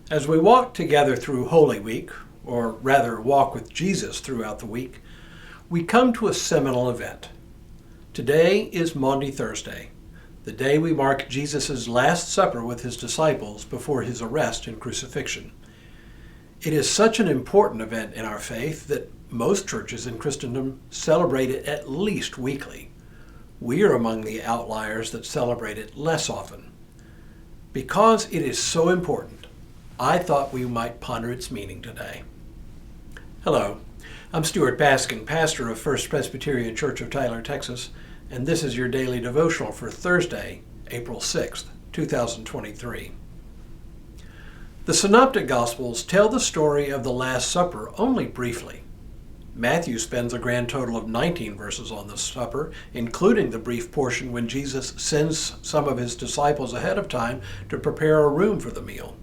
As we walk together through Holy Week, or rather walk with Jesus throughout the week, we come to a seminal event. Today is Maundy Thursday, the day we mark Jesus' Last Supper with his disciples before his arrest and crucifixion. It is such an important event in our faith that most churches in Christendom celebrate it at least weekly. We are among the outliers that celebrate it less often. Because it is so important, I thought we might ponder its meaning today. Hello, I'm Stuart Baskin, pastor of First Presbyterian Church of Tyler, Texas, and this is your daily devotional for Thursday, April 6th, 2023. The Synoptic Gospels tell the story of the Last Supper only briefly. Matthew spends a grand total of 19 verses on the supper, including the brief portion when Jesus sends some of his disciples ahead of time to prepare a room for the meal.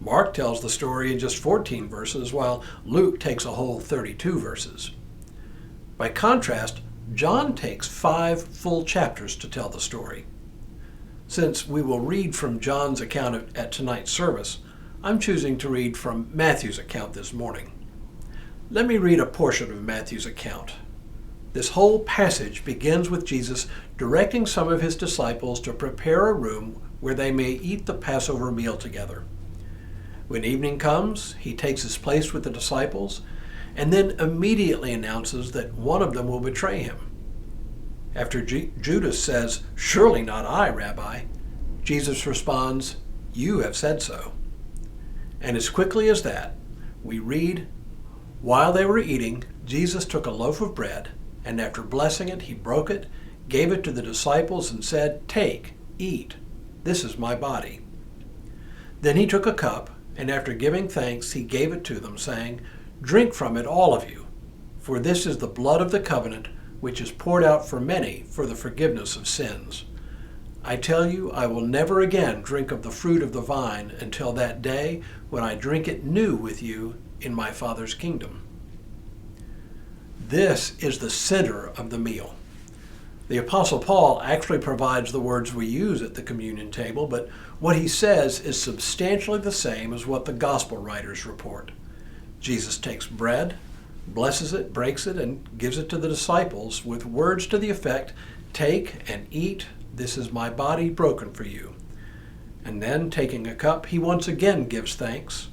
Mark tells the story in just 14 verses, while Luke takes a whole 32 verses. By contrast, John takes 5 full chapters to tell the story. Since we will read from John's account at tonight's service, I'm choosing to read from Matthew's account this morning. Let me read a portion of Matthew's account. This whole passage begins with Jesus directing some of his disciples to prepare a room where they may eat the Passover meal together. When evening comes, he takes his place with the disciples and then immediately announces that one of them will betray him. After Judas says, "Surely not I, Rabbi," Jesus responds, "You have said so." And as quickly as that, we read, "While they were eating, Jesus took a loaf of bread, and after blessing it, he broke it, gave it to the disciples, and said, 'Take, eat, this is my body.' Then he took a cup, and after giving thanks, he gave it to them, saying, 'Drink from it, all of you, for this is the blood of the covenant, which is poured out for many for the forgiveness of sins. I tell you, I will never again drink of the fruit of the vine until that day when I drink it new with you in my Father's kingdom.'" This is the center of the meal. The Apostle Paul actually provides the words we use at the communion table, but what he says is substantially the same as what the gospel writers report. Jesus takes bread, blesses it, breaks it, and gives it to the disciples with words to the effect, "Take and eat, this is my body broken for you." And then, taking a cup, he once again gives thanks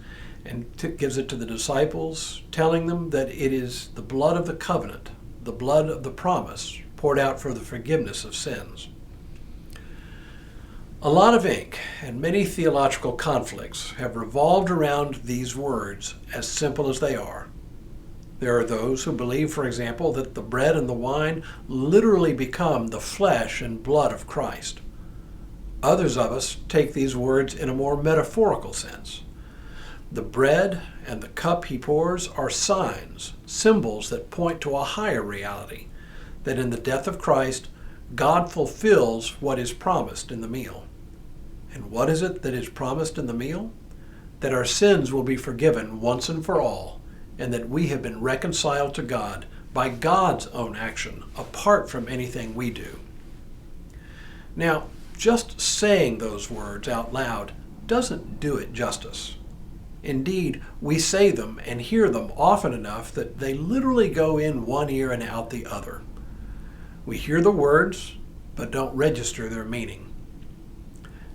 and gives it to the disciples, telling them that it is the blood of the covenant, the blood of the promise, poured out for the forgiveness of sins. A lot of ink and many theological conflicts have revolved around these words, as simple as they are. There are those who believe, for example, that the bread and the wine literally become the flesh and blood of Christ. Others of us take these words in a more metaphorical sense. The bread and the cup he pours are signs, symbols that point to a higher reality, that in the death of Christ, God fulfills what is promised in the meal. And what is it that is promised in the meal? That our sins will be forgiven once and for all, and that we have been reconciled to God by God's own action, apart from anything we do. Now, just saying those words out loud doesn't do it justice. Indeed, we say them and hear them often enough that they literally go in one ear and out the other. We hear the words, but don't register their meaning.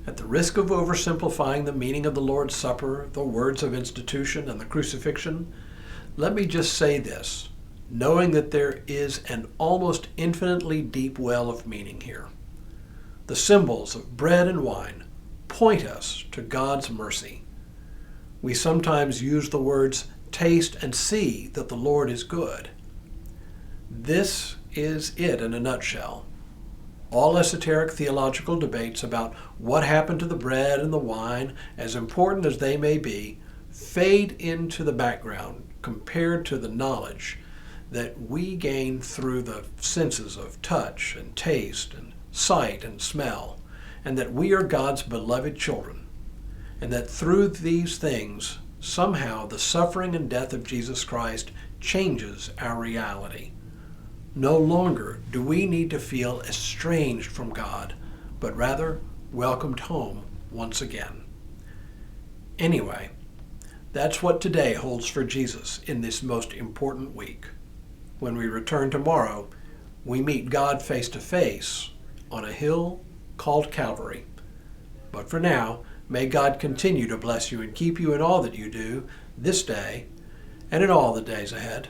At the risk of oversimplifying the meaning of the Lord's Supper, the words of institution, and the crucifixion, let me just say this, knowing that there is an almost infinitely deep well of meaning here. The symbols of bread and wine point us to God's mercy. We sometimes use the words, "Taste and see that the Lord is good." This is it in a nutshell. All esoteric theological debates about what happened to the bread and the wine, as important as they may be, fade into the background compared to the knowledge that we gain through the senses of touch and taste and sight and smell, and that we are God's beloved children, and that through these things, somehow the suffering and death of Jesus Christ changes our reality. No longer do we need to feel estranged from God, but rather welcomed home once again. Anyway, that's what today holds for Jesus in this most important week. When we return tomorrow, we meet God face to face on a hill called Calvary. But for now, may God continue to bless you and keep you in all that you do this day and in all the days ahead.